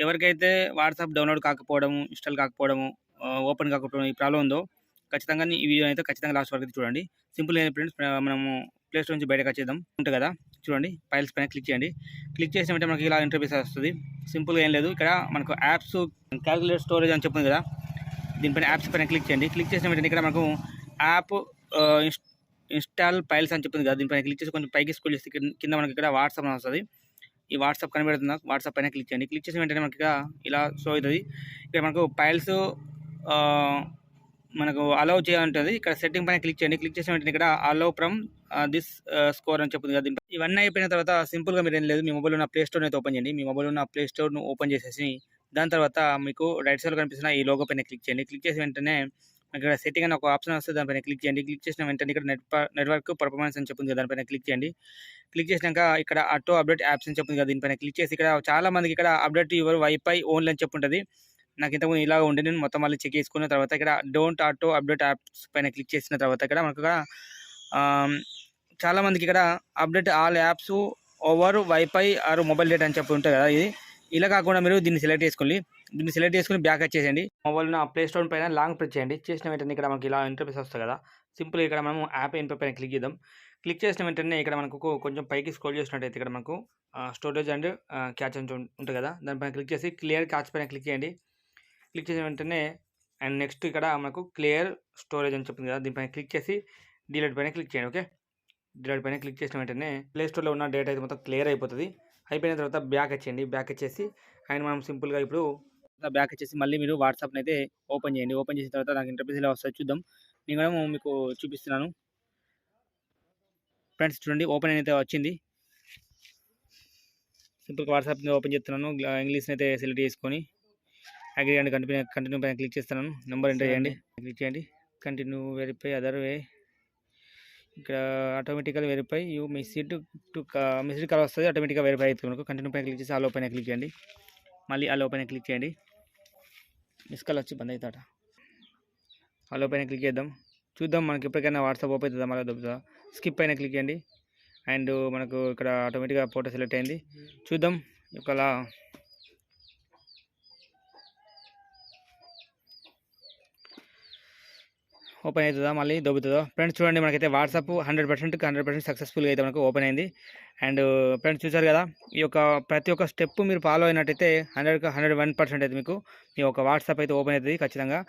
ఎవరికైతే WhatsApp download కాకపోవడము, install కాకపోవడము, open కాకపోవడం ఈ ప్రాబ్లమ్ ఉందో ఖచ్చితంగా ఈ వీడియో అయితే ఖచ్చితంగా లాస్ట్ వరకు చూడండి. సింపుల్‌గా ఫ్రెండ్స్ మనము ప్లే స్టోర్ నుంచి బయటకు వచ్చేద్దాం. ఉంటుంది కదా, చూడండి ఫైల్స్ పైన క్లిక్ చేయండి. క్లిక్ చేసిన వెంటనే మనకి ఇలా ఇంటర్ఫేస్ వస్తుంది. సింపుల్‌గా ఏం లేదు, ఇక్కడ మనకు యాప్స్ క్యాలిక్యులేట్ స్టోరేజ్ అని చెప్తుంది కదా, దీనిపైన యాప్స్ పైన క్లిక్ చేయండి. క్లిక్ చేసిన వెంటనే ఇక్కడ మనకు యాప్ ఇన్‌స్టాల్ ఫైల్స్ అని చెప్తుంది కదా, దీనిపైన క్లిక్ చేసి కొంచెం పైకి స్క్రోల్ చేస్తే కింద మనకి ఇక్కడ వాట్సాప్ అని వస్తుంది. ఈ వాట్సాప్ కనబడుతుందా, వాట్సాప్ పైన క్లిక్ చేయండి. క్లిక్ చేసిన వెంటనే మనకి ఇక్కడ ఇలా షో అవుతుంది. ఇక్కడ మనకు ఫైల్స్ మనకు అలౌ చేయాలంటుంది. ఇక్కడ సెట్టింగ్ పైన క్లిక్ చేయండి. క్లిక్ చేసిన వెంటనే ఇక్కడ అలౌ ఫ్రమ్ దిస్ స్కోర్ అని చెప్తుంది కదా. ఇవన్నీ అయిపోయిన తర్వాత సింపుల్గా మీరు ఏం లేదు, మీ మొబైల్ ఉన్న ప్లే స్టోర్ని అయితే ఓపెన్ చేయండి. మీ మొబైల్ ఉన్న ప్లే స్టోర్ను ఓపెన్ చేసేసి దాని తర్వాత మీకు రైట్ సైడ్లో కనిపిస్తున్న ఈ లోగో పైన క్లిక్ చేయండి. క్లిక్ చేసిన వెంటనే ఇక్కడ సెట్టింగ్ అని ఒక ఆప్షన్ వస్తుంది, దానిపైన క్లిక్ చేయండి. క్లిక్ చేసిన వెంటనే ఇక్కడ నెట్వర్క్ పర్ఫార్మెన్స్ అని చెప్తుంది కదా, దానిపైన క్లిక్ చేయండి. క్లిక్ చేసినాక ఇక్కడ ఆటో అప్డేట్ యాప్స్ అని చెప్తుంది కదా, దీనిపైన క్లిక్ చేసి ఇక్కడ చాలా మందికి ఇక్కడ అప్డేట్ యువర్ వైఫై ఓన్లీ అని చెప్పుంటుంది. నాకు ఇంతకుముందు ఇలాగ ఉండే, నేను మొత్తం మళ్ళీ చెక్ చేసుకున్న తర్వాత ఇక్కడ డోంట్ ఆటో అప్డేట్ యాప్స్ పైన క్లిక్ చేసిన తర్వాత ఇక్కడ మనకు చాలా మందికి ఇక్కడ update all apps over wifi or mobile data అని చెప్పి ఉంటుంది కదా. ఇది ఇలా కాకుండా మీరు దీన్ని సెలెక్ట్ చేసుకోండి. దీన్ని సెలెక్ట్ చేసుకుని బ్యాక్ వచ్చేసేయండి. మొబైల్ ప్లే స్టోర్ పైన లాంగ్ ప్రెస్ చేయండి. చేసిన వెంటనే ఇక్కడ మనకి ఇలా ఇంటర్ఫేస్ వస్తుంది కదా. సింపుల్ ఇక్కడ మనం యాప్ ఇన్ఫో పైన క్లిక్ చేద్దాం. క్లిక్ చేసిన వెంటనే ఇక్కడ మనకు కొంచెం పైకి స్క్రోల్ చేసినట్టయితే ఇక్కడ మనకు స్టోరేజ్ అండ్ క్యాచ్ అని ఉంటుంది కదా, దానిపైన క్లిక్ చేసి క్లియర్ క్యాచ్ పైన క్లిక్ చేయండి. క్లిక్ చేసిన వెంటనే అండ్ నెక్స్ట్ ఇక్కడ మనకు క్లియర్ స్టోరేజ్ అని చెప్తుంది కదా, దీనిపైన క్లిక్ చేసి డిలీట్ పైన క్లిక్ చేయండి. ఓకే, డిలీట్ పైన క్లిక్ చేసిన వెంటనే ప్లే స్టోర్లో ఉన్న డేటా అయితే మొత్తం క్లియర్ అయిపోతుంది. అయిపోయిన తర్వాత బ్యాక్ వచ్చేయండి. బ్యాక్ వచ్చేసి అండ్ మనం సింపుల్గా ఇప్పుడు బ్యాక్ వచ్చేసి మళ్ళీ మీరు వాట్సాప్ని అయితే ఓపెన్ చేయండి. ఓపెన్ చేసిన తర్వాత నాకు ఇంటర్ఫేస్ ఇలా వస్తుంది, చూద్దాం. నేను కూడా మీకు చూపిస్తున్నాను ఫ్రెండ్స్. చూడండి ఓపెన్ అయితే వచ్చింది. సింపుల్గా వాట్సాప్ని ఓపెన్ చేస్తున్నాను. ఇంగ్లీష్ని అయితే సెలెక్ట్ చేసుకొని అగ్రీ అండ్ కంటిన్యూ పైన క్లిక్ చేస్తున్నాను. నెంబర్ ఎంటర్ చేయండి. క్లిక్ చేయండి. Continue verify other way. ఇక్కడ ఆటోమేటిక్గా వెరిఫై యూ మిస్డ్ కాల్ వస్తుంది, ఆటోమేటిక్గా వెరిఫై అవుతుంది మనకు. కంటిన్యూ పైన క్లిక్ చేసి ఆలో పైన క్లిక్ చేయండి. మళ్ళీ ఆలో పైన క్లిక్ చేయండి. మిస్ కాల్ వచ్చి బంద్ అవుతాట. ఆలో పైన క్లిక్ చేద్దాం, చూద్దాం మనకి ఎప్పటికైనా వాట్సాప్ ఓపెన్ అవుతుందా మళ్ళీ దొబ్బుతుందా. స్కిప్ పైన క్లిక్ చేయండి. అండ్ మనకు ఇక్కడ ఆటోమేటిక్గా ఫోటో సెలెక్ట్ అయింది, చూద్దాం ఒకలా ఓపెన్ అవుతుందా మళ్ళీ దొబ్బుతుందో. ఫ్రెండ్స్ చూడండి మనకైతే వాట్సాప్ 100% సక్సెస్ఫుల్గా అయితే మనకు ఓపెన్ అయింది. అండ్ ఫ్రెండ్స్ చూసారు కదా, ఈ యొక్క ప్రతి ఒక్క స్టెప్ మీరు ఫాలో అయినట్టయితే 101% అయితే మీకు మీ యొక్క వాట్సాప్ అయితే ఓపెన్ అవుతుంది ఖచ్చితంగా.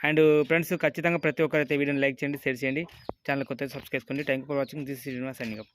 అండ్ ఫ్రెండ్స్ ఖచ్చితంగా ప్రతి ఒక్కరైతే వీడియోని లైక్ చేయండి, షేర్ చేయండి, ఛానల్ కొత్త సబ్స్క్రైబ్ చేసుకోండి. Thank you for watching. This is Srinivas signing up.